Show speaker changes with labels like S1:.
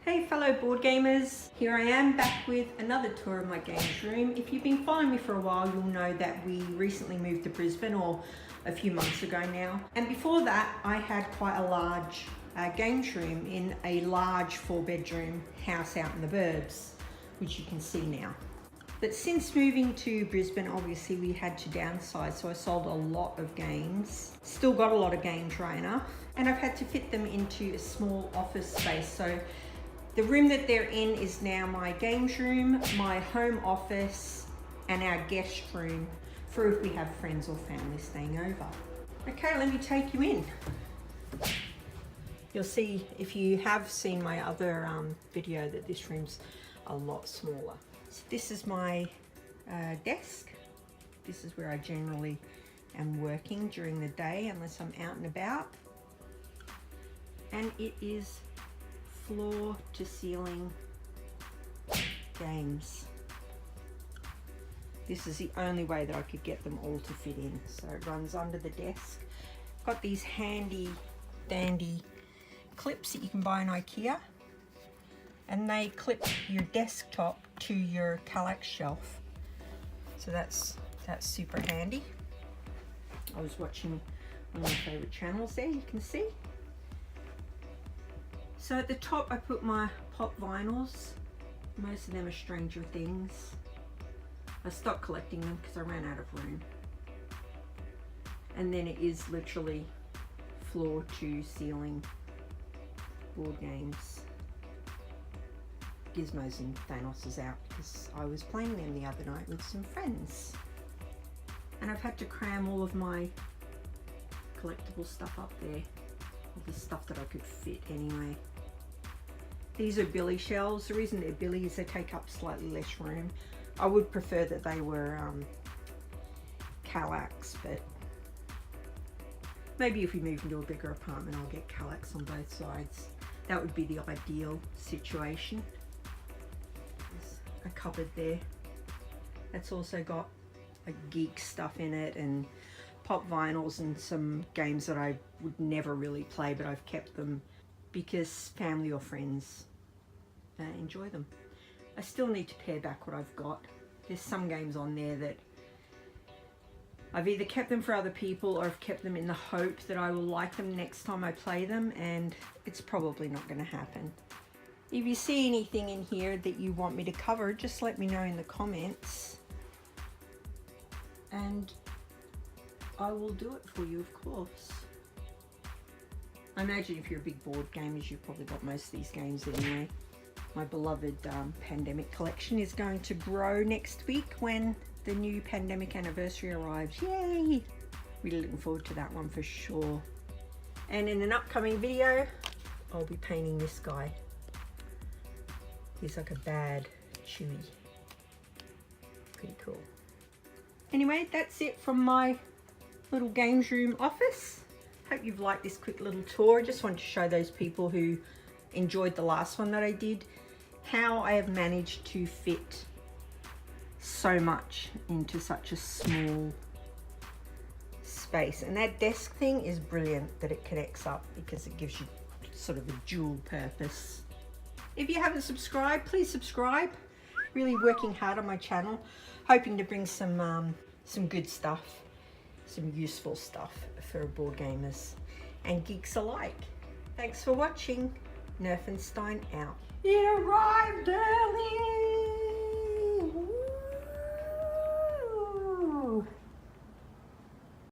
S1: Hey fellow board gamers, here I am back with another tour of my games room. If you've been following me for a while, you'll know that we recently moved to Brisbane, or a few months ago now. And before that, I had quite a large games room in a large 4-bedroom house out in the burbs, which you can see now. But since moving to Brisbane, obviously we had to downsize, so I sold a lot of games. Still got a lot of games right enough, and I've had to fit them into a small office space. So the room that they're in is now my games room, my home office, and our guest room for if we have friends or family staying over. Okay, let me take you in. You'll see, if you have seen my other video, that this room's a lot smaller. So this is my desk. This is where I generally am working during the day unless I'm out and about. And it is floor to ceiling games. This is the only way that I could get them all to fit in. So it runs under the desk. Got these handy dandy clips that you can buy in IKEA, and they clip your desktop to your Kallax shelf. So that's super handy. I was watching one of my favorite channels there, you can see. So at the top I put my pop vinyls. Most of them are Stranger Things. I stopped collecting them because I ran out of room. And then it is literally floor to ceiling board games. Gizmos and Thanos is out because I was playing them the other night with some friends. And I've had to cram all of my collectible stuff up there. All the stuff that I could fit anyway. These are billy shelves. The reason they're billy is they take up slightly less room. I would prefer that they were Kallax, but maybe if we move into a bigger apartment, I'll get Kallax on both sides. That would be the ideal situation. There's a cupboard there. That's also got like geek stuff in it and pop vinyls and some games that I would never really play, but I've kept them because family or friends enjoy them. I still need to pare back what I've got. There's some games on there that I've either kept them for other people or I've kept them in the hope that I will like them next time I play them, and it's probably not going to happen. If you see anything in here that you want me to cover, just let me know in the comments and I will do it for you, of course. I imagine if you're a big board gamers, you've probably got most of these games anyway. My beloved Pandemic collection is going to grow next week when the new Pandemic anniversary arrives. Yay! Really looking forward to that one for sure. And in an upcoming video, I'll be painting this guy. He's like a bad Chewy. Pretty cool. Anyway, that's it from my little games room office. Hope you've liked this quick little tour. I just wanted to show those people who enjoyed the last one that I did how I have managed to fit so much into such a small space. And that desk thing is brilliant that it connects up because it gives you sort of a dual purpose. If you haven't subscribed, please subscribe. Really working hard on my channel, hoping to bring some good stuff, some useful stuff for board gamers and geeks alike. Thanks for watching. Nerfenstein out. It arrived!